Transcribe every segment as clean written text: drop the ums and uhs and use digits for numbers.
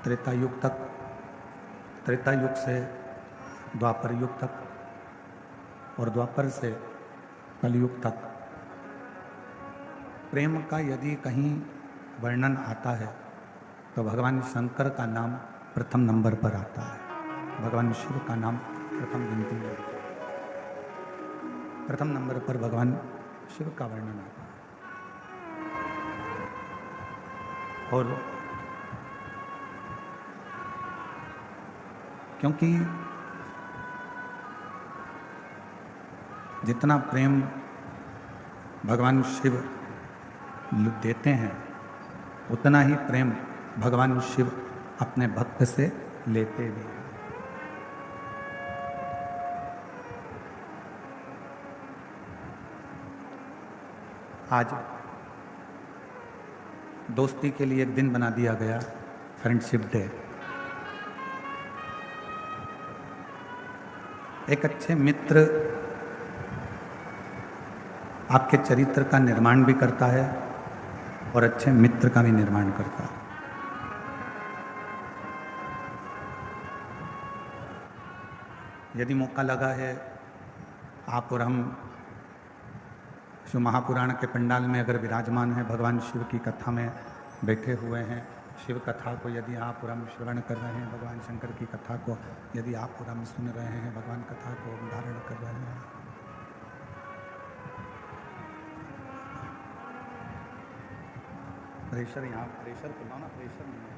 त्रेता युग तक, त्रेता युग से द्वापर युग तक और द्वापर से कलयुग तक प्रेम का यदि कहीं वर्णन आता है तो भगवान शंकर का नाम प्रथम नंबर पर आता है। भगवान शिव का नाम प्रथम गिनती में, प्रथम नंबर पर भगवान शिव का वर्णन आता है। और क्योंकि जितना प्रेम भगवान शिव देते हैं उतना ही प्रेम भगवान शिव अपने भक्त से लेते भी हैं। आज दोस्ती के लिए एक दिन बना दिया गया, फ्रेंडशिप डे। एक अच्छे मित्र आपके चरित्र का निर्माण भी करता है और अच्छे मित्र का भी निर्माण करता है। यदि मौका लगा है, आप और हम शिव महापुराण के पंडाल में अगर विराजमान है, भगवान शिव की कथा में बैठे हुए हैं, शिव कथा को यदि आप और हम श्रवण कर रहे हैं, भगवान शंकर की कथा को यदि आप और हम सुन रहे हैं, भगवान कथा को धारण कर रहे हैं, प्रेशर यहाँ प्रेशर खुला ना, प्रेशर नहीं है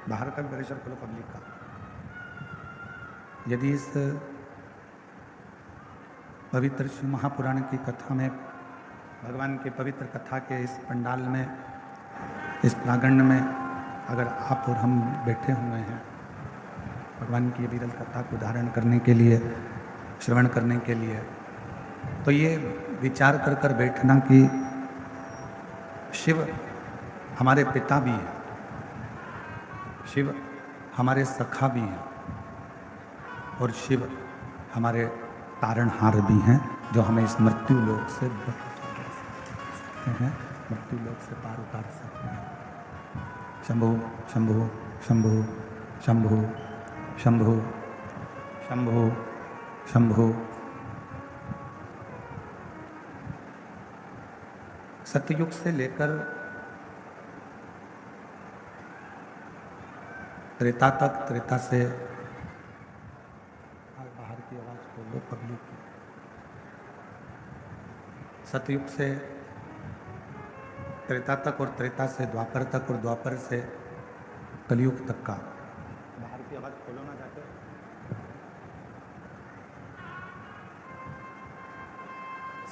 बाहर का प्रेशर खुलो पब्लिक का। यदि इस पवित्र शिव महापुराण की कथा में, भगवान की पवित्र कथा के इस पंडाल में, इस प्रांगण में अगर आप और हम बैठे हुए हैं भगवान की विरल कथा को धारण करने के लिए, श्रवण करने के लिए, तो ये विचार कर कर बैठना कि शिव हमारे पिता भी हैं, शिव हमारे सखा भी हैं और शिव हमारे तारणहार भी हैं, जो हमें इस मृत्यु लोक से सकते हैं, मृत्यु लोक से पार उतार सकते हैं। शंभु शंभु शंभु शंभु शंभु शंभु शंभु। सतयुग से लेकर त्रेता तक, त्रेता से बाहर की आवाज खोलो पब्लिक की, सतयुग से त्रेता तक और त्रेता से द्वापर तक और द्वापर से कलयुग तक का, बाहर की आवाज खोलो ना जाकर,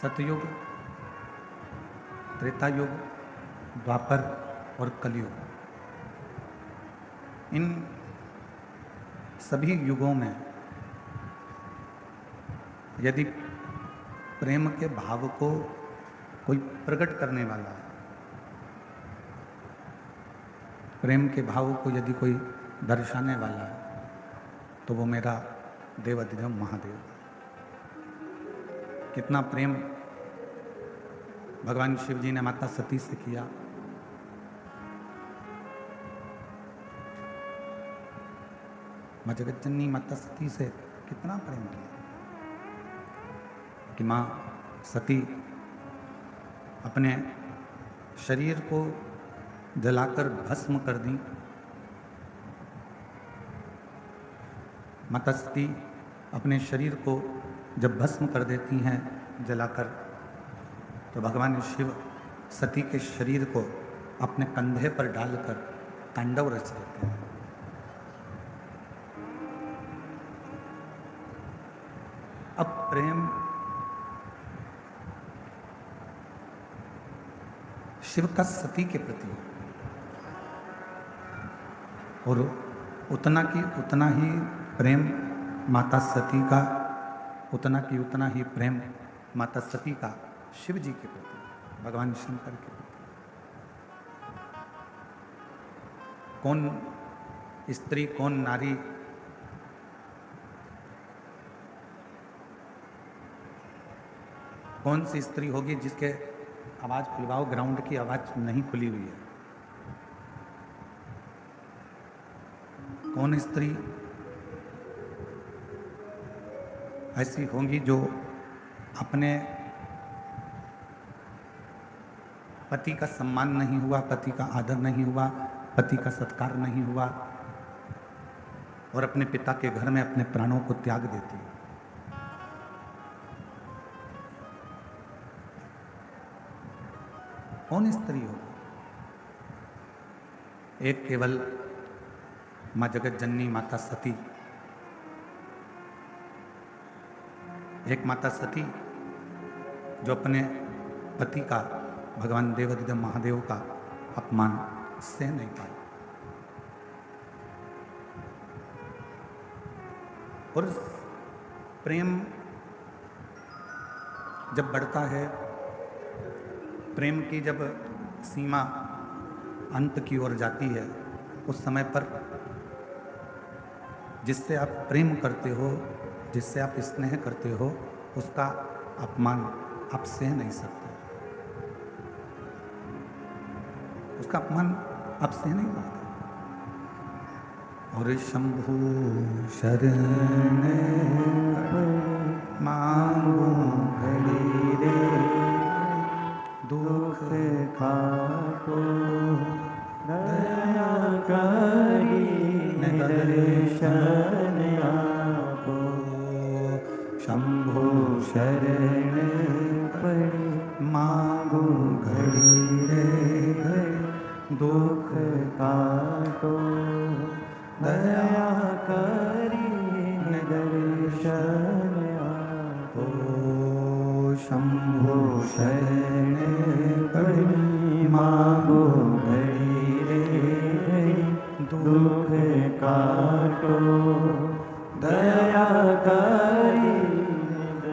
सतयुग, त्रेता युग, द्वापर और कलयुग, इन सभी युगों में यदि प्रेम के भाव को कोई प्रकट करने वाला है, प्रेम के भाव को यदि कोई दर्शाने वाला है, तो वो मेरा देवाधिदेव महादेव। कितना प्रेम भगवान शिव जी ने माता सती से किया, माँ जगतजननी माता सती से कितना प्रेम किया कि माँ सती अपने शरीर को जलाकर भस्म कर दी। माता सती अपने शरीर को जब भस्म कर देती हैं जलाकर, तो भगवान शिव सती के शरीर को अपने कंधे पर डालकर तांडव रच देते हैं। अब प्रेम शिव का सती के प्रति और उतना ही प्रेम माता सती का, उतना ही प्रेम माता सती का शिव जी के प्रति, भगवान शंकर के प्रति। कौन स्त्री, कौन नारी कौन सी स्त्री होगी जिसके आवाज खुलवाओ, ग्राउंड की आवाज नहीं खुली हुई है। कौन स्त्री ऐसी होंगी जो अपने पति का सम्मान नहीं हुआ, पति का आदर नहीं हुआ, पति का सत्कार नहीं हुआ और अपने पिता के घर में अपने प्राणों को त्याग देती है। कौन स्त्री होगी? एक केवल माँ जगत जननी माता सती, एक माता सती जो अपने पति का, भगवान देवाधिदेव महादेव का अपमान सह नहीं पाई। और प्रेम जब बढ़ता है, प्रेम की जब सीमा अंत की ओर जाती है, उस समय पर जिससे आप प्रेम करते हो, जिससे आप स्नेह करते हो, उसका अपमान आप सह नहीं सकते, उसका अपमान आप सह नहीं सकते। और शंभु शरण मांगो घड़ी रे, दुख काटो दया करी दर्शन आपो। शंभु शरण पड़ी मांगो घड़ी रे घड़ी, दुख काटो दया करी दर्शन आपो। शंभु शरण पड़ी मांगो घड़ी रे घड़ी, दुख काटो दया करी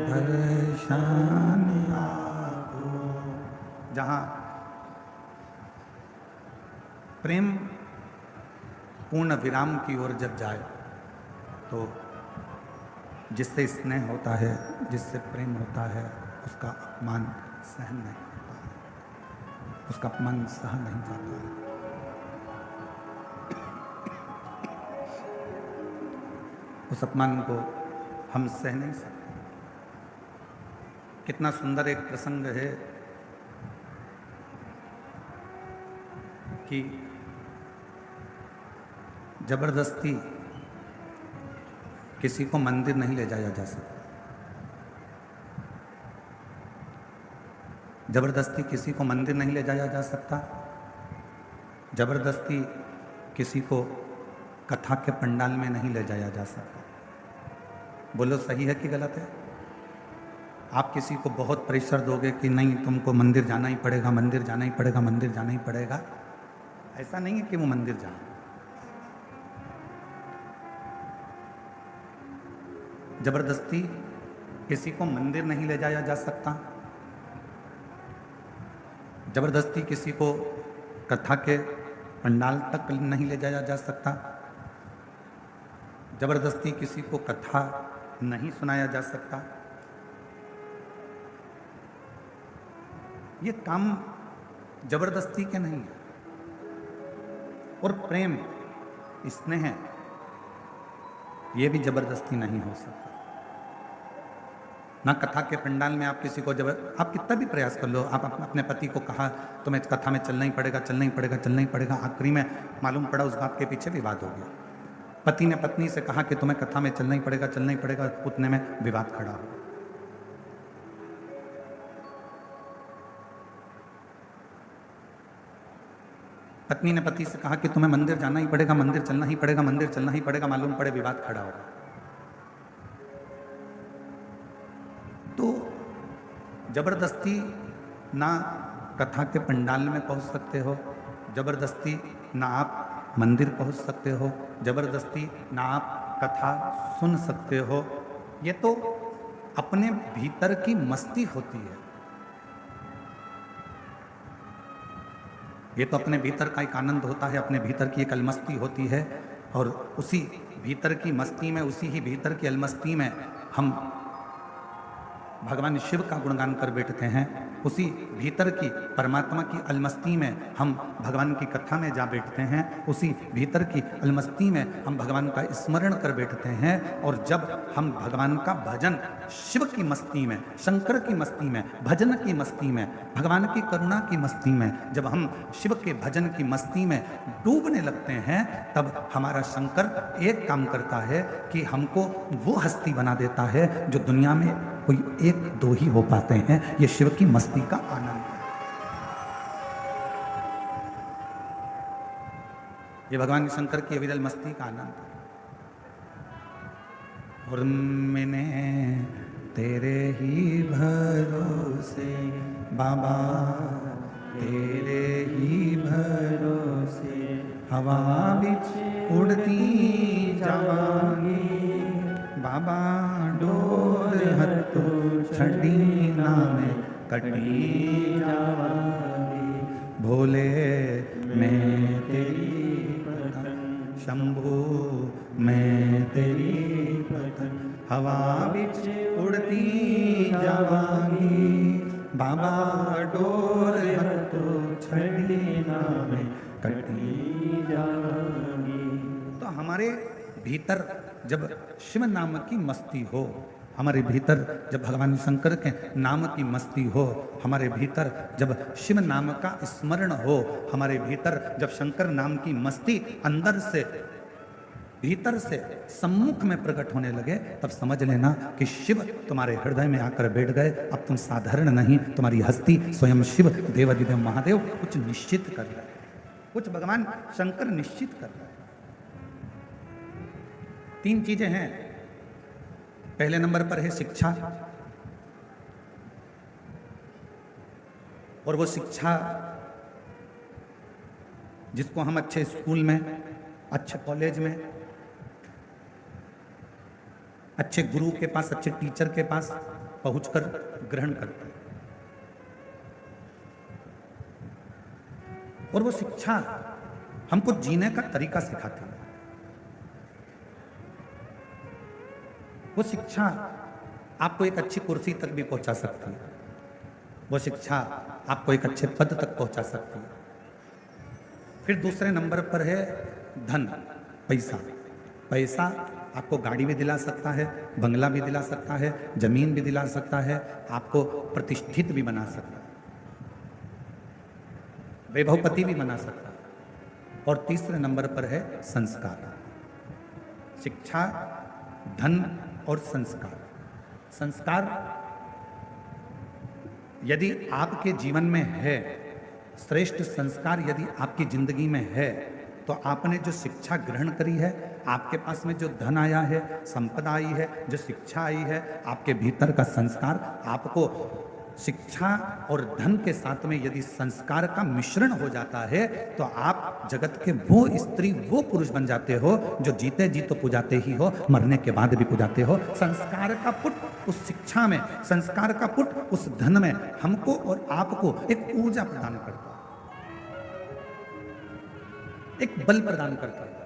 दर्शन आपो। जहाँ प्रेम पूर्ण विराम की ओर जब जाए, तो जिससे स्नेह होता है, जिससे प्रेम होता है, उसका अपमान सहन नहीं होता है, उसका अपमान सह नहीं जाता है। उस अपमान को हम सह नहीं सकते। कितना सुंदर एक प्रसंग है कि जबरदस्ती किसी को मंदिर नहीं ले जाया जा सकता, जबरदस्ती किसी को मंदिर नहीं ले जाया जा सकता, जबरदस्ती किसी को कथा के पंडाल में नहीं ले जाया जा सकता। बोलो सही है कि गलत है? आप किसी को बहुत प्रेशर दोगे कि नहीं तुमको मंदिर जाना ही पड़ेगा, मंदिर जाना ही पड़ेगा, मंदिर जाना ही पड़ेगा, ऐसा नहीं है कि वो मंदिर जाए। जबरदस्ती किसी को मंदिर नहीं ले जाया जा सकता, जबरदस्ती किसी को कथा के पंडाल तक नहीं ले जाया जा सकता, जबरदस्ती किसी को कथा नहीं सुनाया जा सकता। ये काम जबरदस्ती के नहीं है। और प्रेम, स्नेह, ये भी जबरदस्ती नहीं हो सकता। ना कथा के पंडाल में आप किसी को आप कितना भी प्रयास कर लो, आप अपने पति को कहा तुम्हें कथा में चलना ही पड़ेगा, चलना ही पड़ेगा, चलना ही पड़ेगा, आखिरी में मालूम पड़ा उस बात के पीछे विवाद हो गया। पति ने पत्नी से कहा कि तुम्हें कथा में चलना ही पड़ेगा, चलना ही पड़ेगा, उतने में विवाद खड़ा हो। पत्नी ने पति से कहा कि तुम्हें मंदिर जाना ही पड़ेगा, मंदिर चलना ही पड़ेगा, मंदिर चलना ही पड़ेगा, मालूम पड़े विवाद खड़ा हो। तो जबरदस्ती ना कथा के पंडाल में पहुंच सकते हो, जबरदस्ती ना आप मंदिर पहुंच सकते हो, जबरदस्ती ना आप कथा सुन सकते हो। ये तो अपने भीतर की मस्ती होती है, ये तो अपने भीतर का एक आनंद होता है, अपने भीतर की एक अलमस्ती होती है। और उसी भीतर की मस्ती में, उसी ही भीतर की अलमस्ती में हम भगवान शिव का गुणगान कर बैठते हैं उसी भीतर की परमात्मा की अलमस्ती में हम भगवान की कथा में जा बैठते हैं, उसी भीतर की अलमस्ती में हम भगवान का स्मरण कर बैठते हैं। और जब हम भगवान का भजन शिव की मस्ती में, शंकर की मस्ती में, भजन की मस्ती में, भगवान की करुणा की मस्ती में, जब हम शिव के भजन की मस्ती में डूबने लगते हैं, तब हमारा शंकर एक काम करता है कि हमको वो हस्ती बना देता है जो दुनिया में कोई एक दो ही हो पाते हैं। ये शिव की मस्ती का आनंद है। ये भगवान शंकर की अविरल मस्ती का आनंद है। और मैंने तेरे ही भरोसे बाबा, तेरे ही भरोसे हवा बिच उड़ती जावांगी बाबा, डोर हत्थो छड़ी नामे कटी जावांगी। भोले मैं तेरी पतंग, शंभू मैं तेरी पतंग, हवा बिच उड़ती जावांगी बाबा, डोर हत्थो छड़ी नामे कटी जावांगी। तो हमारे भीतर जब शिव नाम की मस्ती हो, हमारे भीतर जब भगवान शंकर के नाम की मस्ती हो, हमारे भीतर जब शिव नाम का स्मरण हो, हमारे भीतर जब शंकर नाम की मस्ती अंदर से भीतर से सम्मुख में प्रकट होने लगे, तब समझ लेना कि शिव तुम्हारे हृदय में आकर बैठ गए। अब तुम साधारण नहीं, तुम्हारी हस्ती स्वयं शिव देवाधिदेव महादेव कुछ निश्चित कर रहे, कुछ भगवान शंकर निश्चित कर रहे। 3 चीजें हैं। पहले नंबर पर है शिक्षा, और वो शिक्षा जिसको हम अच्छे स्कूल में, अच्छे कॉलेज में, अच्छे गुरु के पास, अच्छे टीचर के पास पहुंचकर ग्रहण करते हैं। और वो शिक्षा हमको जीने का तरीका सिखाती है। वो शिक्षा आपको एक अच्छी कुर्सी तक भी पहुंचा सकती है। वो शिक्षा आपको एक अच्छे पद तक पहुंचा सकती है। फिर दूसरे नंबर पर है धन, पैसा। पैसा आपको गाड़ी भी दिला सकता है, बंगला भी दिला सकता है, जमीन भी दिला सकता है, आपको प्रतिष्ठित भी बना सकता है, वैभवपति भी बना सकता है। और तीसरे नंबर पर है संस्कार। शिक्षा, धन और संस्कार। संस्कार यदि आपके जीवन में है, श्रेष्ठ संस्कार यदि आपकी जिंदगी में है, तो आपने जो शिक्षा ग्रहण करी है, आपके पास में जो धन आया है, संपदा आई है, जो शिक्षा आई है, आपके भीतर का संस्कार, आपको शिक्षा और धन के साथ में यदि संस्कार का मिश्रण हो जाता है, तो आप जगत के वो स्त्री, वो पुरुष बन जाते हो जो जीते जी तो पुजाते ही हो, मरने के बाद भी पुजाते हो। संस्कार का पुट उस शिक्षा में, संस्कार का पुट उस धन में हमको और आपको एक ऊर्जा प्रदान करता है, एक बल प्रदान करता है।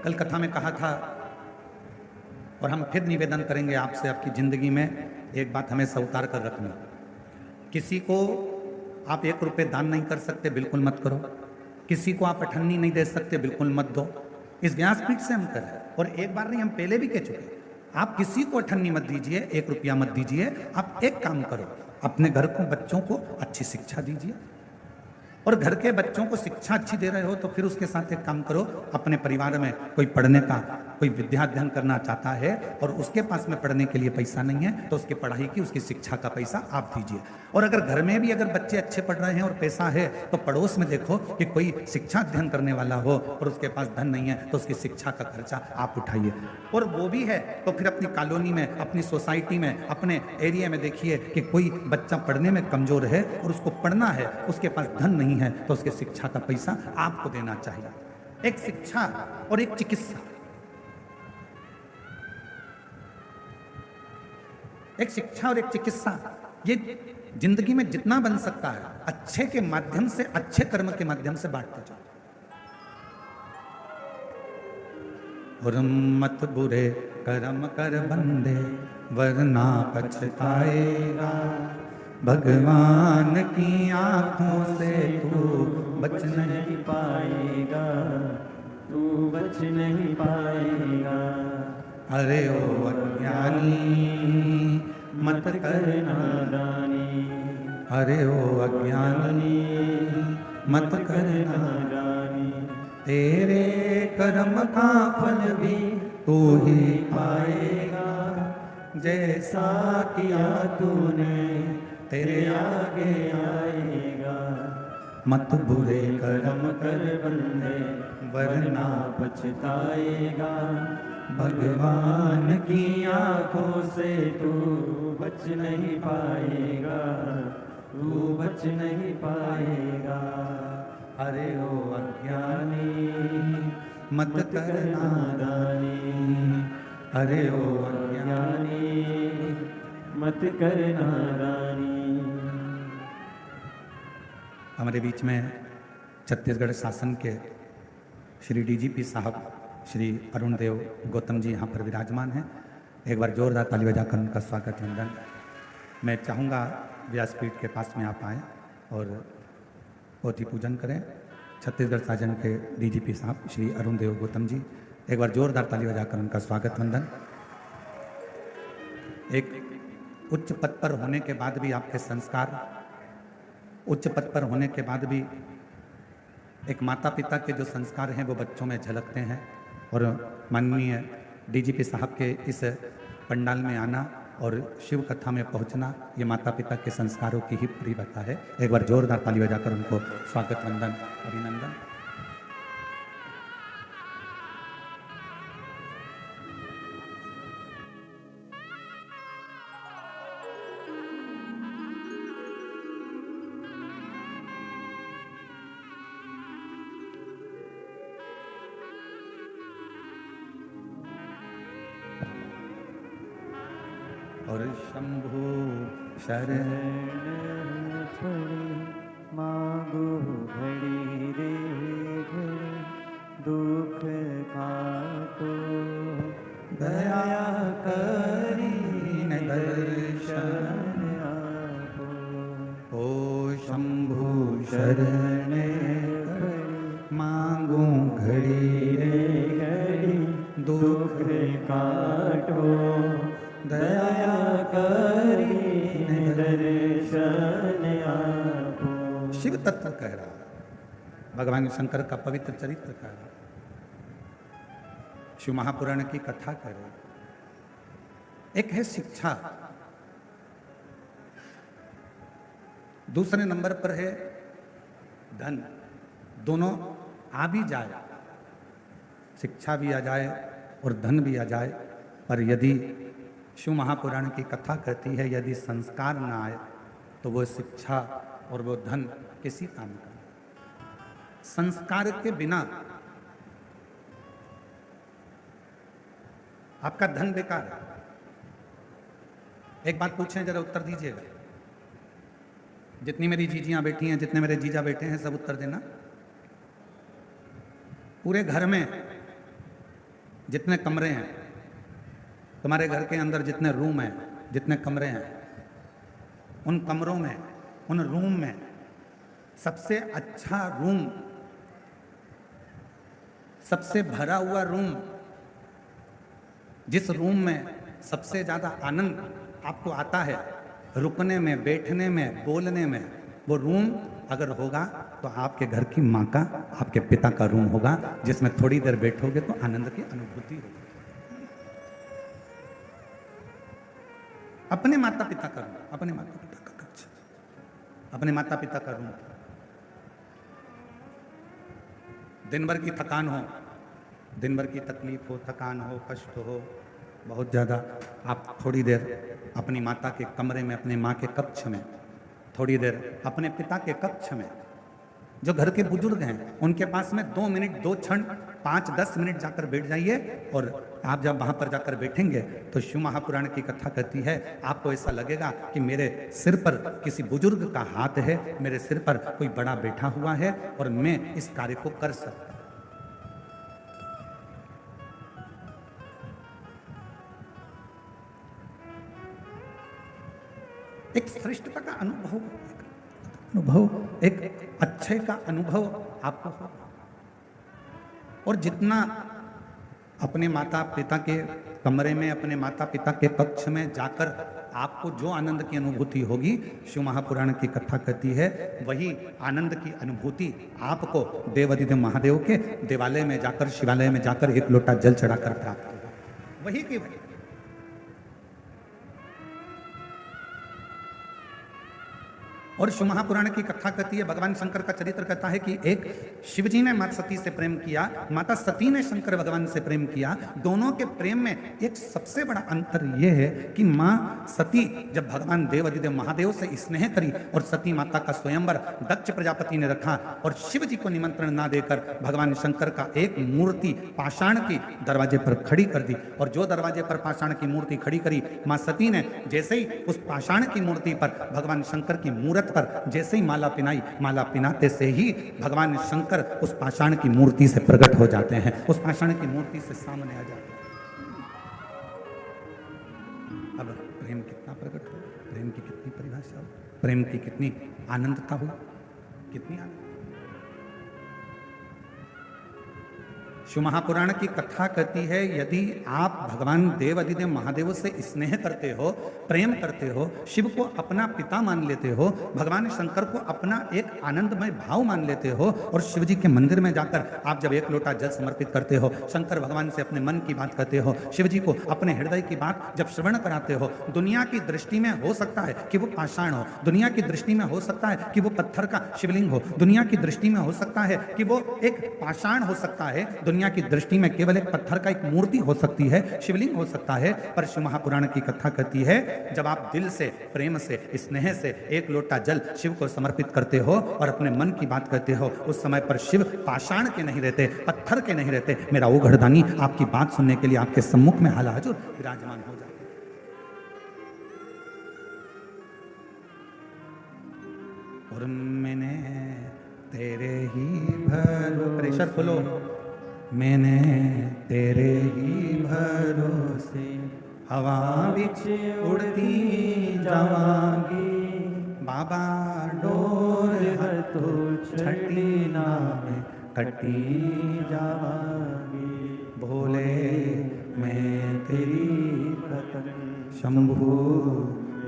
कल कथा में कहा था, और हम फिर निवेदन करेंगे आपसे, आपकी जिंदगी में एक बात हमेशा उतार कर रखना। किसी को आप 1 रुपये दान नहीं कर सकते, बिल्कुल मत करो। किसी को आप अठन्नी नहीं दे सकते, बिल्कुल मत दो। इस व्यासपीठ से हम करें, और एक बार नहीं, हम पहले भी कह चुके, आप किसी को अठन्नी मत दीजिए, 1 रुपया मत दीजिए। आप एक काम करो, अपने घर को, बच्चों को अच्छी शिक्षा दीजिए, और घर के बच्चों को शिक्षा अच्छी दे रहे हो तो फिर उसके साथ एक काम करो, अपने परिवार में कोई पढ़ने का, कोई विद्या अध्ययन करना चाहता है और उसके पास में पढ़ने के लिए पैसा नहीं है, तो उसकी पढ़ाई की, उसकी शिक्षा का पैसा आप दीजिए। और अगर घर में भी अगर बच्चे अच्छे पढ़ रहे हैं और पैसा है, तो पड़ोस में देखो कि कोई शिक्षा अध्ययन करने वाला हो और उसके पास धन नहीं है, तो उसकी शिक्षा का खर्चा आप उठाइए। और वो भी है तो फिर अपनी कॉलोनी में, अपनी सोसाइटी में, अपने एरिया में देखिए कि कोई बच्चा पढ़ने में कमजोर है और उसको पढ़ना है, उसके पास धन नहीं है, तो उसके शिक्षा का पैसा आपको देना चाहिए। एक शिक्षा और एक चिकित्सा, एक शिक्षा और एक चिकित्सा, ये जिंदगी में जितना बन सकता है अच्छे के माध्यम से, अच्छे कर्म के माध्यम से बांटते जाओ। और मत बुरे कर्म कर बंदे वरना पछताएगा। भगवान की आंखों से तू बच नहीं पाएगा, तू बच नहीं पाएगा। अरे ओ अज्ञानी मत कर नादानी, अरे ओ अज्ञानी मत कर नादानी। तेरे कर्म का फल भी तू ही पाएगा। जैसा किया तूने तेरे आगे आएगा। मत बुरे कर्म कर बंदे वरना पछताएगा। भगवान की आंखों से तू बच नहीं पाएगा, तू बच नहीं पाएगा। अरे ओ अज्ञानी मत कर नादानी। अरे ओ अज्ञानी मत कर नादानी। हमारे बीच में छत्तीसगढ़ शासन के श्री डीजीपी साहब श्री अरुण देव गौतम जी यहाँ पर विराजमान हैं। एक बार जोरदार ताली बजाकर उनका स्वागत वंदन। मैं चाहूँगा व्यासपीठ के पास में आप आएँ और पोथी पूजन करें। छत्तीसगढ़ शासन के डीजीपी साहब श्री अरुण देव गौतम जी, एक बार जोरदार ताली बजाकर उनका स्वागत वंदन। एक उच्च पद पर होने के बाद भी आपके संस्कार, उच्च पद पर होने के बाद भी एक माता पिता के जो संस्कार हैं वो बच्चों में झलकते हैं। और माननीय डीजीपी साहब के इस पंडाल में आना और शिव कथा में पहुंचना, ये माता पिता के संस्कारों की ही परिपथा है। एक बार जोरदार ताली बजाकर उनको स्वागत वंदन अभिनंदन। और शंभु शरण पड़ी मांगो घड़ी रे घड़ी, दुख काटो दया करीन दर्शन आपो। ओ शंभु शरण मांगू घड़ी रे घड़ी दुख काटो दया करीन दर्शन आपो। शिव तत्व कह रहा है, भगवान शंकर का पवित्र चरित्र कह रहा है, शिव महापुराण की कथा कह रहे हैं। एक है शिक्षा, दूसरे नंबर पर है धन। दोनों आ भी जाए, शिक्षा भी आ जाए और धन भी आ जाए, पर यदि शिव महापुराण की कथा कहती है यदि संस्कार ना आए तो वो शिक्षा और वो धन किसी काम का नहीं। संस्कार के बिना आपका धन बेकार है। एक बात पूछें, जरा उत्तर दीजिएगा। जितनी मेरी जीजियां बैठी हैं, जितने मेरे जीजा बैठे हैं, सब उत्तर देना। पूरे घर में जितने कमरे हैं, तुम्हारे घर के अंदर जितने रूम हैं, जितने कमरे हैं, उन कमरों में, उन रूम में सबसे अच्छा रूम, सबसे भरा हुआ रूम, जिस रूम में सबसे ज्यादा आनंद आपको आता है रुकने में, बैठने में, बोलने में, वो रूम अगर होगा तो आपके घर की माँ का, आपके पिता का रूम होगा, जिसमें थोड़ी देर बैठोगे तो आनंद की अनुभूति होगी। अपने माता पिता का रूम, अपने माता पिता का कक्ष, अपने माता पिता का रूम। दिन भर की थकान हो, दिन भर की तकलीफ हो, थकान हो, कष्ट हो बहुत ज़्यादा, आप थोड़ी देर अपनी माता के कमरे में, अपने माँ के कक्ष में, थोड़ी देर अपने पिता के कक्ष में, जो घर के बुजुर्ग हैं उनके पास में 2 मिनट, 2 क्षण, 5-10 मिनट जाकर बैठ जाइए। और आप जब वहां पर जाकर बैठेंगे तो शिव महापुराण की कथा कहती है, आपको ऐसा लगेगा कि मेरे सिर पर किसी बुजुर्ग का हाथ है, मेरे सिर पर कोई बड़ा बैठा हुआ है और मैं इस कार्य को कर सकता हूं। एक श्रेष्ठता का अनुभव, एक अच्छे का अनुभव आपको हो। और जितना अपने माता पिता के कमरे में, अपने माता पिता के कक्ष में जाकर आपको जो आनंद की अनुभूति होगी, शिव महापुराण की कथा कहती है, वही आनंद की अनुभूति आपको देवाधिदेव महादेव के देवालय में जाकर, शिवालय में जाकर एक लोटा जल चढ़ाकर प्राप्त होगा। वही की वही। और शिव महापुराण की कथा कहती है, भगवान शंकर का चरित्र कहता है कि एक शिवजी ने माता सती से प्रेम किया, माता सती ने शंकर भगवान से प्रेम किया। दोनों के प्रेम में एक सबसे बड़ा अंतर यह है कि मां सती जब भगवान देवाधिदेव महादेव से स्नेह करी और सती माता का स्वयंवर दक्ष प्रजापति ने रखा और शिव जी को निमंत्रण ना देकर भगवान शंकर का एक मूर्ति पाषाण की दरवाजे पर खड़ी कर दी। और जो दरवाजे पर पाषाण की मूर्ति खड़ी करी, मां सती ने जैसे ही उस पाषाण की मूर्ति पर भगवान शंकर की मूर्ति पर जैसे ही माला पिनाई, माला पिनाते से ही भगवान शंकर उस पाषाण की मूर्ति से प्रकट हो जाते हैं, उस पाषाण की मूर्ति से सामने आ जाते हैं। अब प्रेम कितना प्रकट हो, प्रेम की कितनी परिभाषा हो, प्रेम की कितनी आनंदता हो, कितनी आनंद। शिव महापुराण की कथा कहती है, यदि आप भगवान देवाधिदेव महादेव से स्नेह करते हो, प्रेम करते हो, शिव को अपना पिता मान लेते हो, भगवान शंकर को अपना एक आनंदमय भाव मान लेते हो, और शिव जी के मंदिर में जाकर आप जब एक लोटा जल समर्पित करते हो, शंकर भगवान से अपने मन की बात कहते हो, शिव जी को अपने हृदय की बात जब श्रवण कराते हो, दुनिया की दृष्टि में हो सकता है कि वो पाषाण हो, दुनिया की दृष्टि में हो सकता है कि वो पत्थर का शिवलिंग हो, दुनिया की दृष्टि में हो सकता है कि वो एक पाषाण हो सकता है, दुनिया की दृष्टि में केवल एक पत्थर का एक मूर्ति हो सकती है, शिवलिंग हो सकता है। पर शिव महापुराण की कथा कहती है, जब आप दिल से, प्रेम से, स्नेह से एक लोटा जल शिव को समर्पित करते हो और अपने मन की बात कहते हो, उस समय पर शिव पाषाण के नहीं रहते, पत्थर के नहीं रहते, मेरा वो घरदानी आपकी बात सुनने के लिए आपके सम्मुख में हाल हाजुर विराजमान हो जाते। और मैंने तेरे ही प्रेशर खोलो, मैंने तेरे ही भरोसे हवा बिच उड़ती जावांगी, बाबा डोर हर तो छठी नाम कटी जावांगी, भोले मैं तेरी पतन, शंभू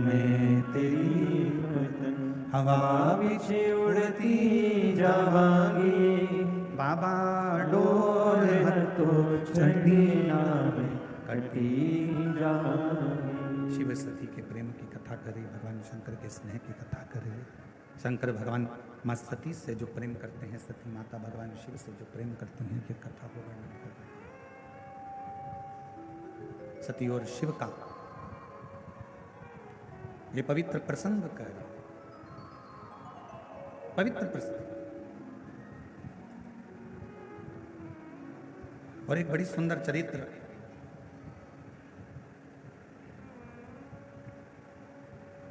मैं तेरी पतन, हवा बिच उड़ती जावांगी, बाबा डोर हर तो चढ़ी नाम कटी जावांगी। शिव सती के प्रेम की कथा करे, भगवान शंकर के स्नेह की कथा करे। शंकर भगवान माँ सती से जो प्रेम करते हैं, सती माता भगवान शिव से जो प्रेम करते हैं, ये कथा को वर्णन कर रहे हैं। सती और शिव का ये पवित्र प्रसंग कर, पवित्र प्रसंग। और एक बड़ी सुंदर चरित्र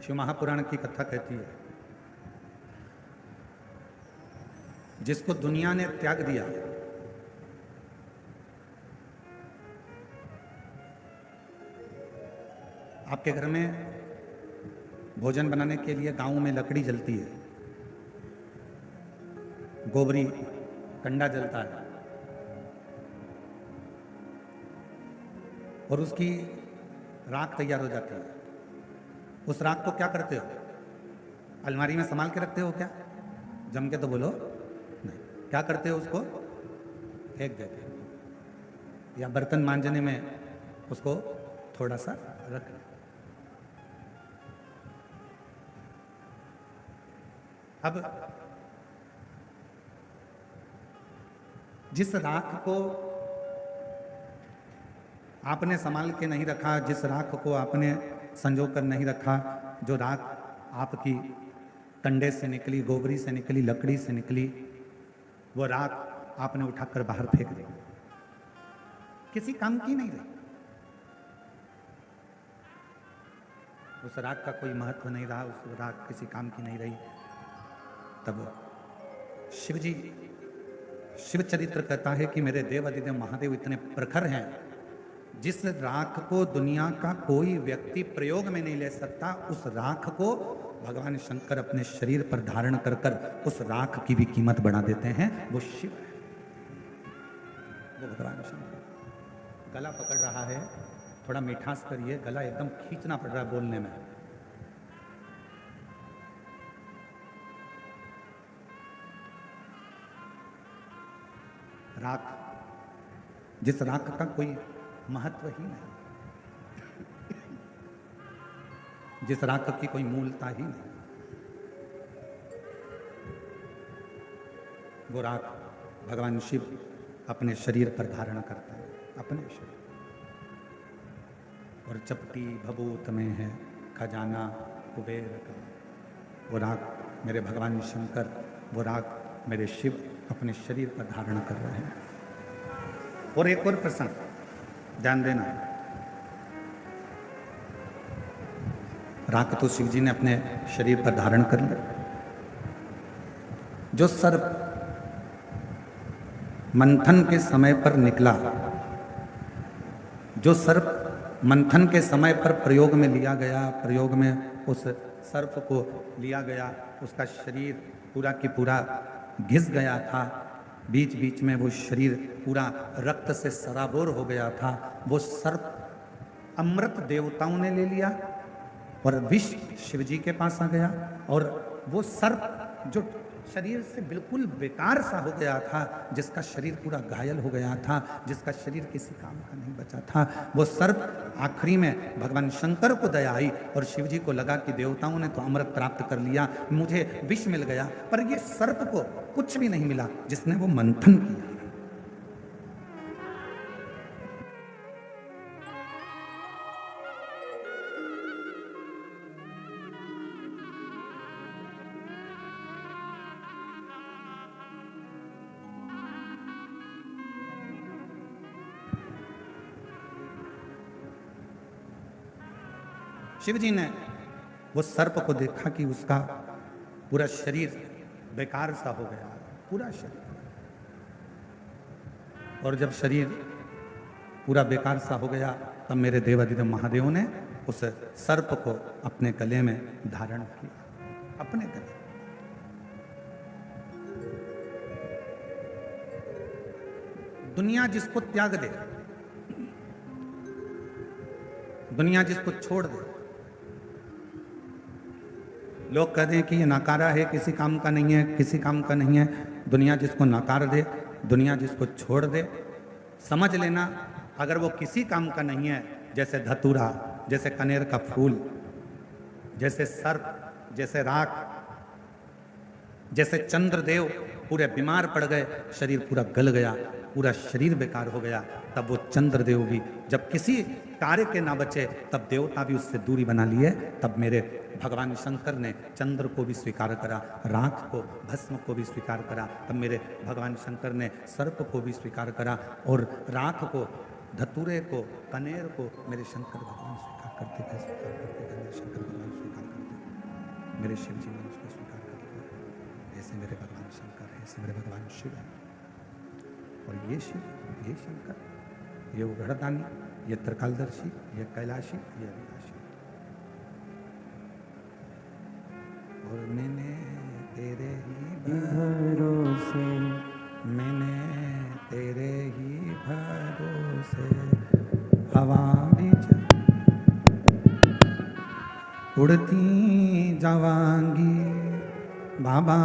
शिव महापुराण की कथा कहती है, जिसको दुनिया ने त्याग दिया, आपके घर में भोजन बनाने के लिए गांव में लकड़ी जलती है, गोबरी कंडा जलता है, और उसकी राख तैयार हो जाती है। उस राख को क्या करते हो? अलमारी में संभाल के रखते हो क्या? जम के तो बोलो नहीं। क्या करते हो? उसको फेंक देते हो, या बर्तन मांजने में उसको थोड़ा सा रख। अब जिस राख को आपने संभाल के नहीं रखा, जिस राख को आपने संजो कर नहीं रखा, जो राख आपकी कंडे से निकली, गोबरी से निकली, लकड़ी से निकली, वो राख आपने उठाकर बाहर फेंक दी, किसी काम की नहीं रही। उस राख का कोई महत्व नहीं रहा, उस राख किसी काम की नहीं रही। तब शिवजी, शिव चरित्र कहता है कि मेरे देवाधिदेव महादेव इतने प्रखर हैं, जिस राख को दुनिया का कोई व्यक्ति प्रयोग में नहीं ले सकता, उस राख को भगवान शंकर अपने शरीर पर धारण कर कर उस राख की भी कीमत बढ़ा देते हैं। वो शिव है, वो भगवान शंकर। गला पकड़ रहा है, थोड़ा मिठास करिए, गला एकदम खींचना पड़ रहा है बोलने में। राख, जिस राख का कोई महत्व ही नहीं, जिस राख की कोई मूलता ही नहीं, वो राख भगवान शिव अपने शरीर पर धारण करता है, अपने शरीर। और चपटी भभूत में है खजाना कुबेर का। वो राख मेरे भगवान शंकर, वो राख मेरे शिव अपने शरीर पर धारण कर रहे हैं। और एक और प्रसंग ध्यान देना, राख तो शिव जी ने अपने शरीर पर धारण कर लिया। जो सर्प मंथन के समय पर निकला, जो सर्प मंथन के समय पर प्रयोग में लिया गया, प्रयोग में उस सर्प को लिया गया, उसका शरीर पूरा की पूरा घिस गया था, बीच बीच में वो शरीर पूरा रक्त से सराबोर हो गया था। वो सर्प अमृत देवताओं ने ले लिया और विष शिव जी के पास आ गया। और वो सर्प जो शरीर से बिल्कुल बेकार सा हो गया था, जिसका शरीर पूरा घायल हो गया था, जिसका शरीर किसी काम का नहीं बचा था, वो सर्प आखिरी में भगवान शंकर को दया आई और शिव जी को लगा कि देवताओं ने तो अमृत प्राप्त कर लिया, मुझे विष मिल गया। पर ये सर्प को कुछ भी नहीं मिला जिसने वो मंथन किया। शिव जी ने वो सर्प को देखा कि उसका पूरा शरीर बेकार सा हो गया, पूरा शरीर। और जब शरीर पूरा बेकार सा हो गया, तब मेरे देवाधिदेव महादेव ने उस सर्प को अपने गले में धारण किया, अपने गले। दुनिया जिसको त्याग दे, दुनिया जिसको छोड़ दे, लोग कहते हैं कि ये नकारा है, किसी काम का नहीं है, किसी काम का नहीं है। दुनिया जिसको नकार दे, दुनिया जिसको छोड़ दे, समझ लेना अगर वो किसी काम का नहीं है, जैसे धतूरा, जैसे कनेर का फूल, जैसे सर्प, जैसे राख, जैसे चंद्रदेव पूरे बीमार पड़ गए, शरीर पूरा गल गया, पूरा शरीर बेकार हो गया, तब वो चंद्रदेव भी जब किसी कार्य के ना बचे, तब देवता भी उससे दूरी बना लिए। तब मेरे भगवान शंकर ने चंद्र को भी स्वीकार करा, राख को, भस्म को भी स्वीकार करा। तब मेरे भगवान शंकर ने सर्प को भी स्वीकार करा, और राख को, धतूरे को, कनेर को मेरे शंकर भगवान स्वीकार करते गए, स्वीकार करते गए। मेरे शंकर भगवान स्वीकार करते, मेरे शिव जी ने उसको स्वीकार कर लिया। ऐसे मेरे भगवान शंकर है, ऐसे मेरे भगवान शिव है। और ये शिव, ये शंकर, ये उघड़दानी, ये त्रिकालदर्शी, ये कैलाशी, ये अविनाशी। और मैंने तेरे ही भरोसे, मैंने तेरे ही भरोसे, हवा भी उड़ती जावांगी, बाबा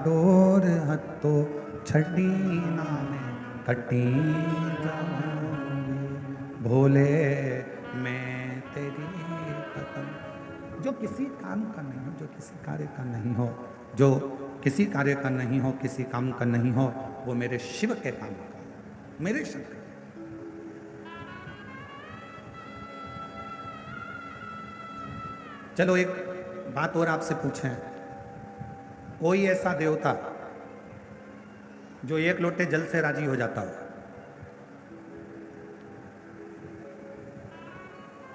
डोर हत्तो छड़ी नामे कटी जावांगी, भोले मैं तेरी कदम। जो किसी काम का नहीं हो, जो किसी कार्य का नहीं हो, जो किसी कार्य का नहीं हो, किसी काम का नहीं हो, वो मेरे शिव के काम का, मेरे शंकर। चलो एक बात और आपसे पूछें, कोई ऐसा देवता जो एक लोटे जल से राजी हो जाता हो?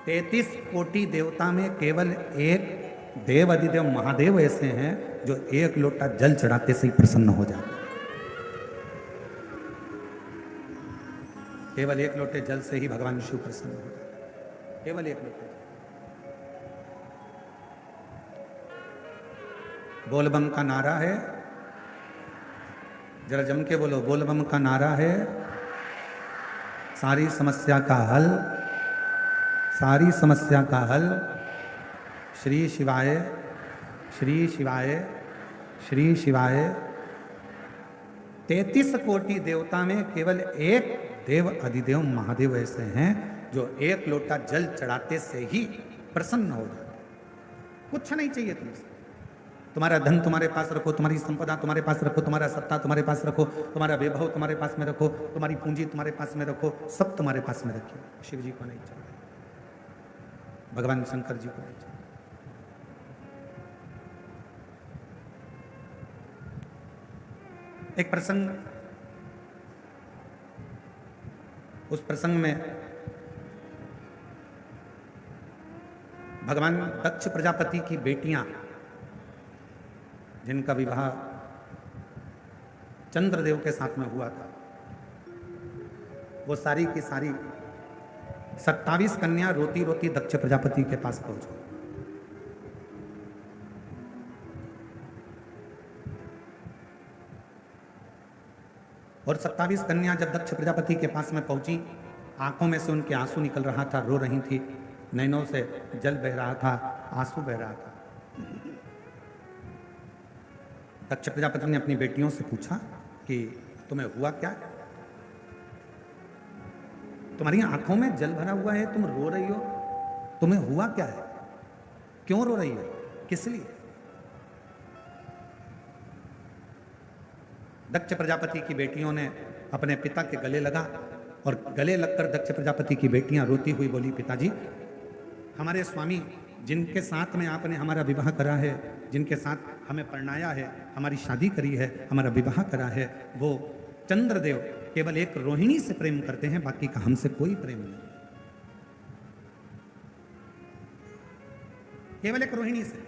33 कोटि देवता में केवल एक देव अधिदेव महादेव ऐसे हैं जो एक लोटा जल चढ़ाते से ही प्रसन्न हो जाते हैं। केवल एक लोटे जल से ही भगवान शिव प्रसन्न हो जाते, केवल एक लोटे जल। बोलबम का नारा है, जरा जम के बोलो, बोलबम का नारा है, सारी समस्या का हल, सारी समस्या का हल श्री शिवाय, श्री शिवाय, श्री शिवाय। 33 कोटि देवता में केवल एक देव अधिदेव महादेव ऐसे हैं जो एक लोटा जल चढ़ाते से ही प्रसन्न हो जाते। कुछ नहीं चाहिए तुमसे, तुम्हारा धन तुम्हारे पास रखो, तुम्हारी संपदा तुम्हारे पास रखो, तुम्हारा सत्ता तुम्हारे पास रखो, तुम्हारा वैभव तुम्हारे पास में रखो, तुम्हारी पूंजी तुम्हारे पास में रखो, सब तुम्हारे पास में रखिए। शिव जी को नहीं चाहिए, भगवान शंकर जी को नहीं चाहिए। एक प्रसंग, उस प्रसंग में भगवान दक्ष प्रजापति की बेटियां जिनका विवाह चंद्रदेव के साथ में हुआ था, वो सारी की सारी 27 कन्या रोती रोती दक्ष प्रजापति के पास पहुंची। और 27 कन्या जब दक्ष प्रजापति के पास में पहुंची, आंखों में से उनके आंसू निकल रहा था, रो रही थी, नैनों से जल बह रहा था, आंसू बह रहा था। दक्ष प्रजापति ने अपनी बेटियों से पूछा कि तुम्हें हुआ क्या, तुम्हारी आंखों में जल भरा हुआ है, तुम रो रही हो, तुम्हें हुआ क्या है, क्यों रो रही हो, किस लिए? दक्ष प्रजापति की बेटियों ने अपने पिता के गले लगा और गले लगकर दक्ष प्रजापति की बेटियां रोती हुई बोली, पिताजी, हमारे स्वामी जिनके साथ में आपने हमारा विवाह करा है, जिनके साथ हमें परणाया है, हमारी शादी करी है, हमारा विवाह करा है, वो चंद्रदेव केवल एक रोहिणी से प्रेम करते हैं, बाकी का हमसे कोई प्रेम नहीं, केवल एक रोहिणी से,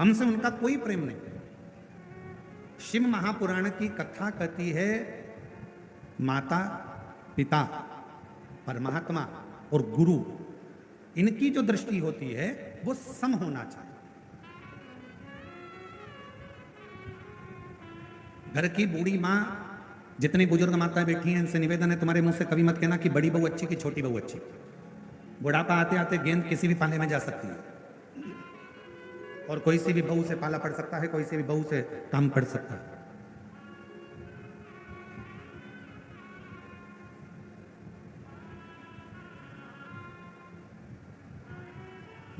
हमसे उनका कोई प्रेम नहीं। शिव महापुराण की कथा कहती है माता, पिता, परमात्मा और गुरु, इनकी जो दृष्टि होती है वो सम होना चाहिए। घर की बूढ़ी माँ, जितनी बुजुर्ग माताएं बैठी हैं, इनसे निवेदन है, तुम्हारे मुंह से कभी मत कहना कि बड़ी बहू अच्छी कि छोटी बहू अच्छी। बुढ़ापा आते आते गेंद किसी भी पाले में जा सकती है और कोई सी भी बहू से पाला पड़ सकता है, कोई सी भी बहू से काम पड़ सकता है।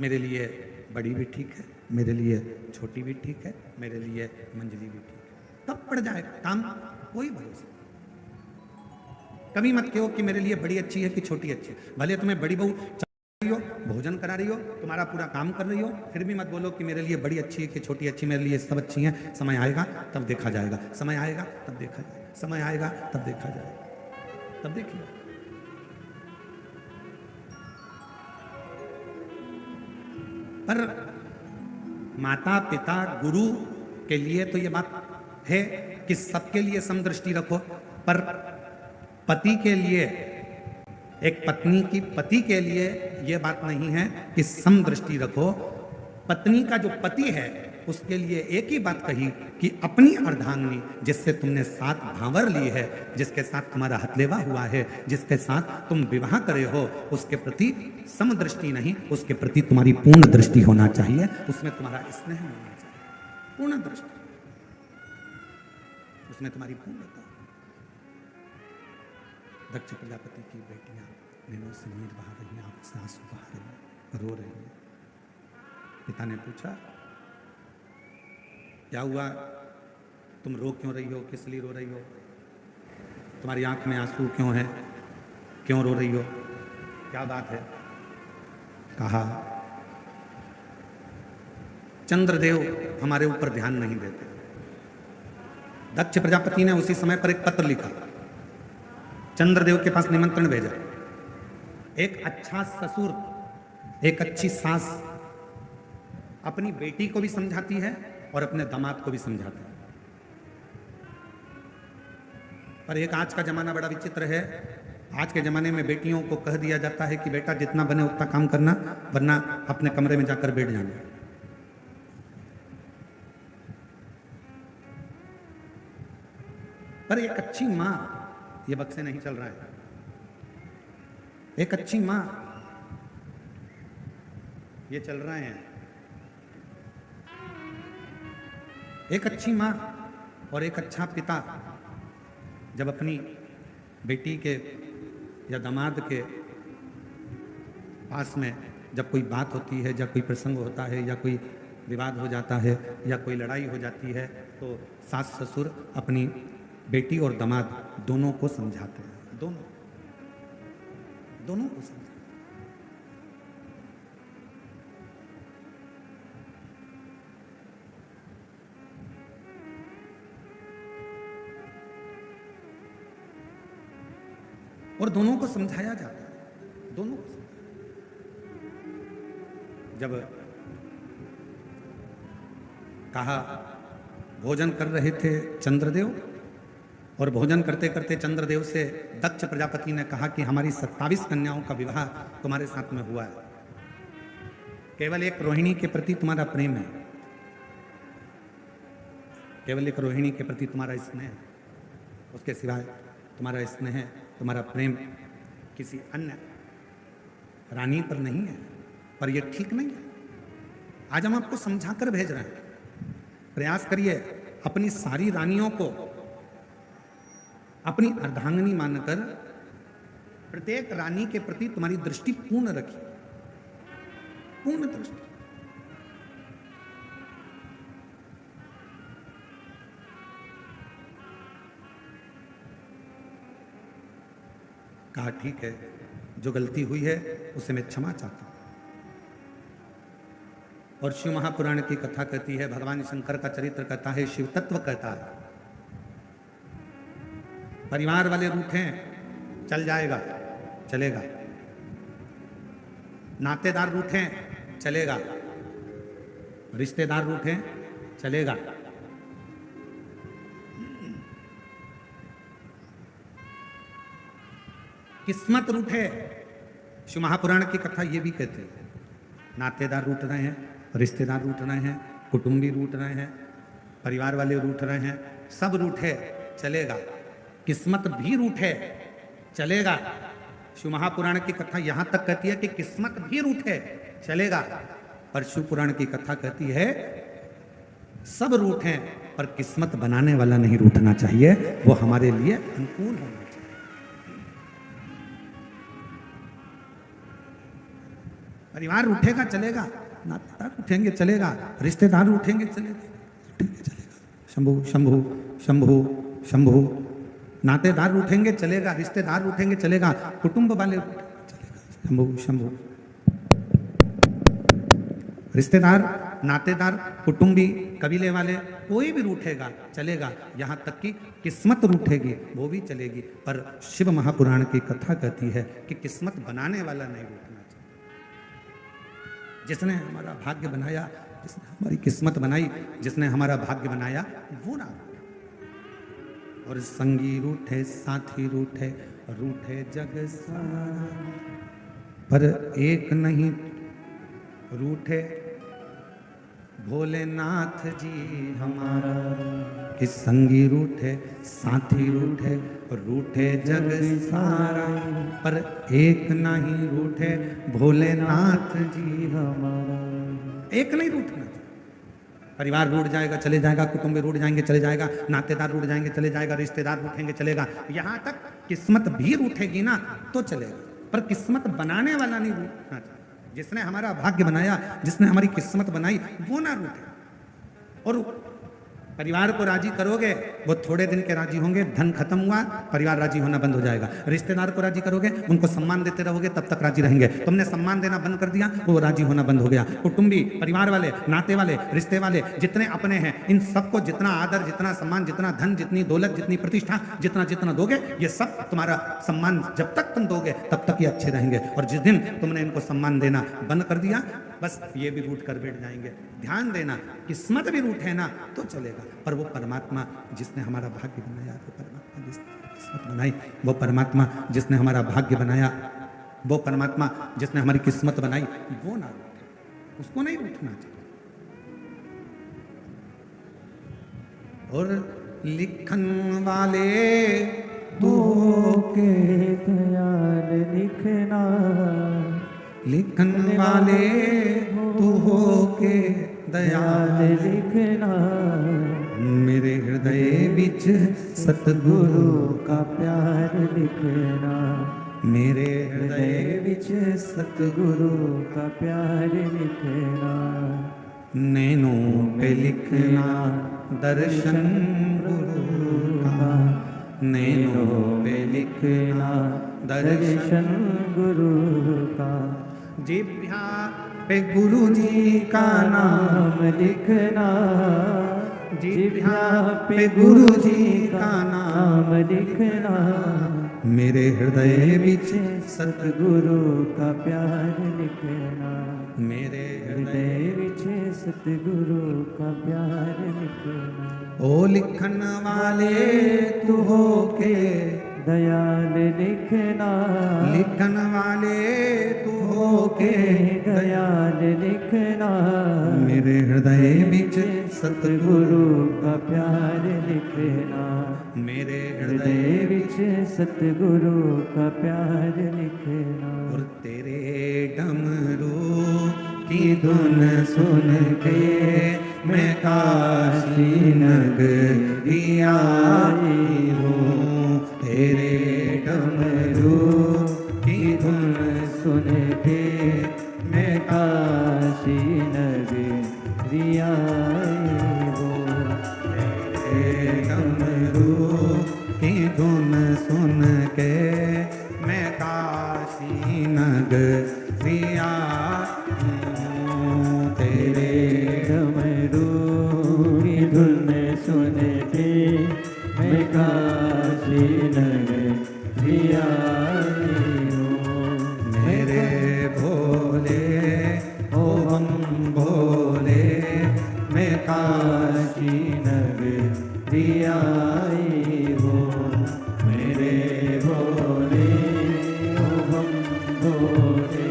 मेरे लिए बड़ी भी ठीक है, मेरे लिए छोटी भी ठीक है, मेरे लिए मंजली भी ठीक है, तब पड़ जाए काम, कोई भरोसा। कभी मत कहो कि मेरे लिए बड़ी अच्छी है कि छोटी अच्छी है। भले तुम्हें बड़ी बहू हो, भोजन करा रही हो, तुम्हारा पूरा काम कर रही हो, फिर भी मत बोलो कि मेरे लिए बड़ी अच्छी है कि छोटी अच्छी, मेरे लिए सब अच्छी हैं। समय आएगा तब देखा जाएगा, समय आएगा तब देखा जाएगा, समय आएगा तब देखा जाएगा, तब देखिए। पर माता पिता गुरु के लिए तो ये बात है कि सबके लिए समदृष्टि रखो, पर पति के लिए, एक पत्नी की पति के लिए यह बात नहीं है कि समदृष्टि रखो। पत्नी का जो पति है उसके लिए एक ही बात कही कि अपनी अर्धांगिनी, जिससे तुमने 7 भांवर ली है, जिसके साथ तुम्हारा हथलेवा हुआ है, जिसके साथ तुम विवाह करे हो, उसके प्रति समदृष्टि नहीं, उसके प्रति तुम्हारी पूर्ण दृष्टि होना चाहिए, उसमें तुम्हारा स्नेह होना चाहिए, पूर्ण दृष्टि, उसमें तुम्हारी पूर्णता। दक्ष प्रजापति की बेटियां नैनों से नीर बहा रही हैं, आंख से आंसू बहा रही हैं, रो रही हैं। पिता ने पूछा, क्या हुआ, तुम रो क्यों रही हो, किस लिए रो रही हो, तुम्हारी आंख में आंसू क्यों है, क्यों रो रही हो, क्या बात है? कहा, चंद्रदेव हमारे ऊपर ध्यान नहीं देते। दक्ष प्रजापति ने उसी समय पर एक पत्र लिखा, चंद्रदेव के पास निमंत्रण भेजा। एक अच्छा ससुर, एक अच्छी सास अपनी बेटी को भी समझाती है और अपने दामाद को भी समझाती है। पर एक आज का ज़माना बड़ा विचित्र है। आज के ज़माने में बेटियों को कह दिया जाता है कि बेटा जितना बने उतना काम करना, वरना अपने कमरे में जाकर बैठ जाना। पर एक अच्छी माँ, ये बक्से नहीं चल रहा है, एक अच्छी माँ, ये चल रहे हैं, एक अच्छी माँ और एक अच्छा पिता जब अपनी बेटी के या दामाद के पास में जब कोई बात होती है, या कोई प्रसंग होता है, या कोई विवाद हो जाता है, या कोई लड़ाई हो जाती है, तो सास ससुर अपनी बेटी और दामाद दोनों को समझाते हैं, दोनों को समझाते हैं। और दोनों को समझाया जाता है, दोनों को जब कहा, भोजन कर रहे थे चंद्रदेव, और भोजन करते करते चंद्रदेव से दक्ष प्रजापति ने कहा कि हमारी 27 कन्याओं का विवाह तुम्हारे साथ में हुआ है, केवल एक रोहिणी के प्रति तुम्हारा प्रेम है, केवल एक रोहिणी के प्रति तुम्हारा स्नेह है, उसके सिवाय तुम्हारा स्नेह, तुम्हारा प्रेम किसी अन्य रानी पर नहीं है। पर यह ठीक नहीं है। आज हम आपको समझाकर भेज रहे हैं, प्रयास करिए अपनी सारी रानियों को अपनी अर्धांगिनी मानकर प्रत्येक रानी के प्रति तुम्हारी दृष्टि पूर्ण रखिए, पूर्ण दृष्टि। कहा ठीक है, जो गलती हुई है उसे मैं क्षमा चाहता हूं। और शिव महापुराण की कथा कहती है, भगवान शंकर का चरित्र कहता है, शिव तत्व कहता है, परिवार वाले रूठे चल जाएगा, चलेगा, नातेदार रूठे चलेगा, रिश्तेदार रूठे चलेगा, किस्मत रूठे। शिव महापुराण की कथा ये भी कहते हैं, नातेदार रूठ रहे हैं, रिश्तेदार रूठ रहे हैं, कुटुंबी रूठ रहे हैं, परिवार वाले रूठ रहे हैं, सब रूठे चलेगा, किस्मत भी रूठे चलेगा। शिव महापुराण की कथा यहां तक कहती है कि किस्मत भी रूठे चलेगा, पर शिव पुराण की कथा कहती है सब रूठे, पर किस्मत बनाने वाला नहीं रूठना चाहिए, वो हमारे लिए अनुकूल होना चाहिए। परिवार रूठेगा चलेगा, नातेदार उठेंगे चलेगा, रिश्तेदार उठेंगे चलेगा, शंभु शंभु शंभु शंभु, नातेदार उठेंगे चलेगा, रिश्तेदार उठेंगे चलेगा, कुटुंब वाले चलेगा, शंभु शंभु। रिश्तेदार, नातेदार, कुटुंबी, कबीले वाले, कोई भी रूठेगा चलेगा, यहाँ तक कि किस्मत रूठेगी वो भी चलेगी। पर शिव महापुराण की कथा कहती है कि किस्मत बनाने वाला नहीं रूठना चाहिए। जिसने हमारा भाग्य बनाया, जिसने हमारी किस्मत बनाई, जिसने हमारा भाग्य बनाया, वो ना। और संगी रूठे, साथी रूठे, रूठे जग सारा, पर एक नहीं रूठे भोलेनाथ जी हमारा। कि संगी रूठे, साथी रूठे, रूठे जग सारा, पर एक नहीं रूठे भोलेनाथ जी हमारा। एक नहीं रूठना। परिवार रूठ जाएगा चले जाएगा, कुटुंब रूठ जाएंगे चले जाएगा, नातेदार रूठ जाएंगे चले जाएगा, रिश्तेदार रूठेंगे चलेगा, यहाँ तक किस्मत भी रूठेगी ना तो चलेगा, पर किस्मत बनाने वाला नहीं रूठना चाहिए। जिसने हमारा भाग्य बनाया, जिसने हमारी किस्मत बनाई, वो ना रूठे। और परिवार को राजी करोगे, वो थोड़े दिन के राजी होंगे, धन खत्म हुआ, परिवार राजी होना बंद हो जाएगा। रिश्तेदार को राजी करोगे, उनको सम्मान देते रहोगे, तब तक राजी रहेंगे। तुमने सम्मान देना बंद कर दिया, वो राजी होना बंद हो गया। कुटुंबी, परिवार वाले, नाते वाले, रिश्ते वाले, जितने अपने हैं, इन सबको जितना आदर, जितना सम्मान, जितना धन, जितनी दौलत, जितनी प्रतिष्ठा, जितना जितना दोगे, ये सब तुम्हारा सम्मान जब तक तुम दोगे तब तक ये अच्छे रहेंगे। और जिस दिन तुमने इनको सम्मान देना बंद कर दिया, बस ये भी रूठ कर बैठ जाएंगे। ध्यान देना, किस्मत भी रूठे ना तो चलेगा, पर वो परमात्मा जिसने हमारा भाग्य बनाया, वो परमात्मा जिसने किस्मत बनाई, वो परमात्मा जिसने हमारा भाग्य बनाया, वो परमात्मा जिसने हमारी किस्मत बनाई, वो ना रूठे, उसको नहीं रूठना चाहिए। और लिखन वाले तू के दयाल लिखना, लिखन वाले तू हो के दयाल दयाल लिखना, मेरे हृदय विच सतगुरु सतगुरु का प्यार लिखना, मेरे हृदय हृदय विच सतगुरु का प्यार लिखना, नैनों पे लिखना दर्शन गुरु का, नैनों पे लिखना दर्शन दर्शन गुरु का, जिह्वा पे गुरु जी का नाम, नाम लिखना, जिह्वा पे गुरु जी का नाम, नाम लिखना, मेरे हृदय विच सत सतगुरु का प्यार लिखना, मेरे हृदय हृदय विच सतगुरु का प्यार लिखना, ओ लिखन वाले तू हो के दयाल लिखना, लिखन वाले तू हो के दयाल लिखना, मेरे हृदय विच सतगुरु सतगुरु का प्यार लिखना, मेरे हृदय हृदय विच सतगुरु का प्यार लिखना, और तेरे डमरू की धुन सुन के मैं काशी नगरी आई हूँ, तेरे डमरू की धुन सुन के मैं काशी नगरी आई हूँ, तेरे डमरू की धुन सुन के मैं काशी नगरी आई हूँ, तेरे डमरू की धुन सुन के मैं काशी नगरी आई हूँ, मेरे भोले ओ हम भोले मैं काशी नगरी आई हूँ, मेरे भोले ओ हम भोले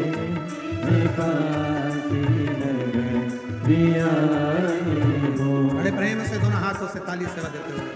मैं काशी नगरी आई हूँ। बड़े प्रेम से दोनों हाथों से ताली सेवा देते हुए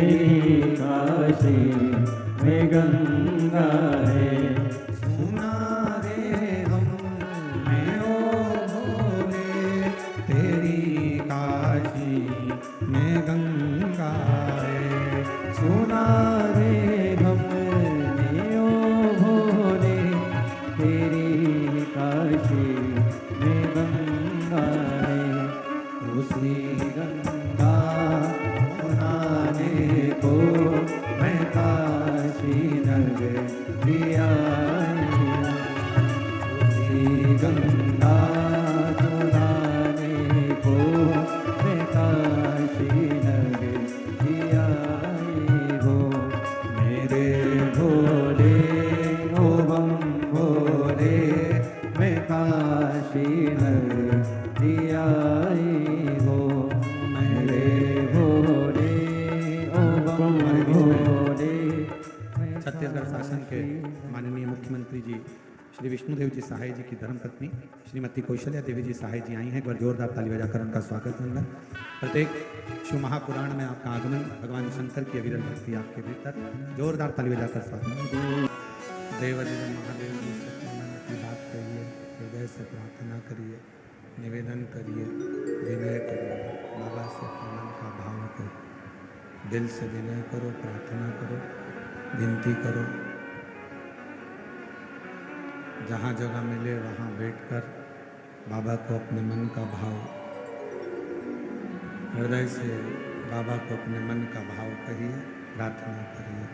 तेरी काशी में गंगा है। सुना रे हमने ओ भोले तेरी काशी में गंगा है। सुना रे हमने ओ भोले तेरी काशी में गंगा है। उसी गंगा नहाने को मैं काशी नगरी आई हूँ। उसी गंगा नहाने को मैं काशी नगरी आई हो। मेरे भोले ओ बम भोले मैं काशी नगरी आई हो। मेरे भोले ओ बम भोले मैं छत्तीसगढ़ शासन के माननीय मुख्यमंत्री जी श्री विष्णुदेव जी सहाय जी की धर्मपत्नी श्रीमती कौशल्या देवी जी सहाय जी आई हैं। एक बार जोरदार ताली बजाकर उनका स्वागत वंदन। प्रत्येक शिव महापुराण में आपका आगमन भगवान शंकर की अविरल भक्ति आपके भीतर, जोरदार ताली बजाकर स्वागत। देवदेव महादेव जी से मन की बात कहिए, हृदय से प्रार्थना करिए, निवेदन करिए, विनय करिए, बाबा से अपने मन का भाव करिए, दिल से विनय करो, प्रार्थना करो, विनती करो। जहाँ जगह मिले वहाँ बैठकर बाबा को अपने मन का भाव, हृदय से बाबा को अपने मन का भाव कहिए, प्रार्थना करिए।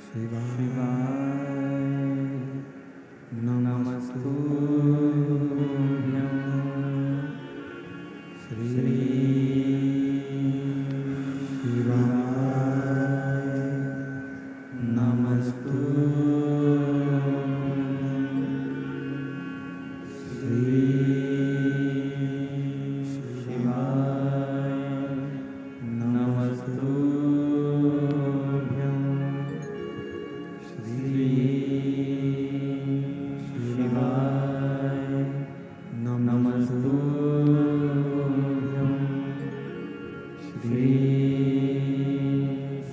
शिवाय नमस्तुभ्यं श्री शिवाय नमस्तुभ्यं श्री शिवाय नमस्तुभ्यं श्री शिवाय नमस्तुभ्यं श्री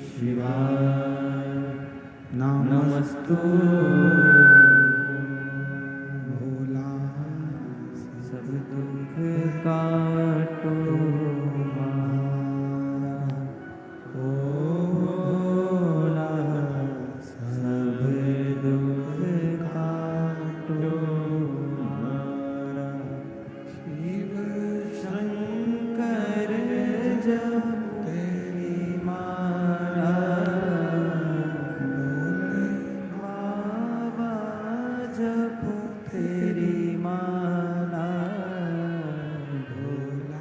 शिवाय नमस्तुभ्यं। भोला सब दुख काटो भोला, सब दुख काटो हमारा। शिव शंकर जब तेरी माला, भोले बाबा जब तेरी माला, भोले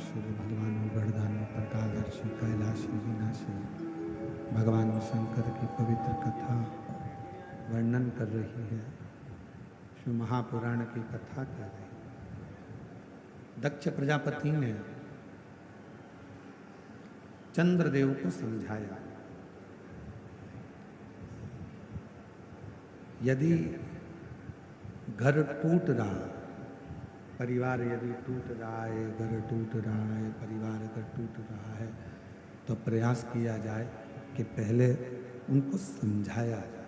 श्री भगवान गणदानी प्रकालदर्शी कैलाशी विनाशी भगवान शंकर की पवित्र कथा वर्णन कर रही है। शिव महापुराण की कथा कह रही है। दक्ष प्रजापति ने चंद्रदेव को समझाया, यदि घर टूट रहा, परिवार यदि टूट रहा है, घर टूट रहा है, परिवार अगर टूट रहा है, तो प्रयास किया जाए कि पहले उनको समझाया जाए।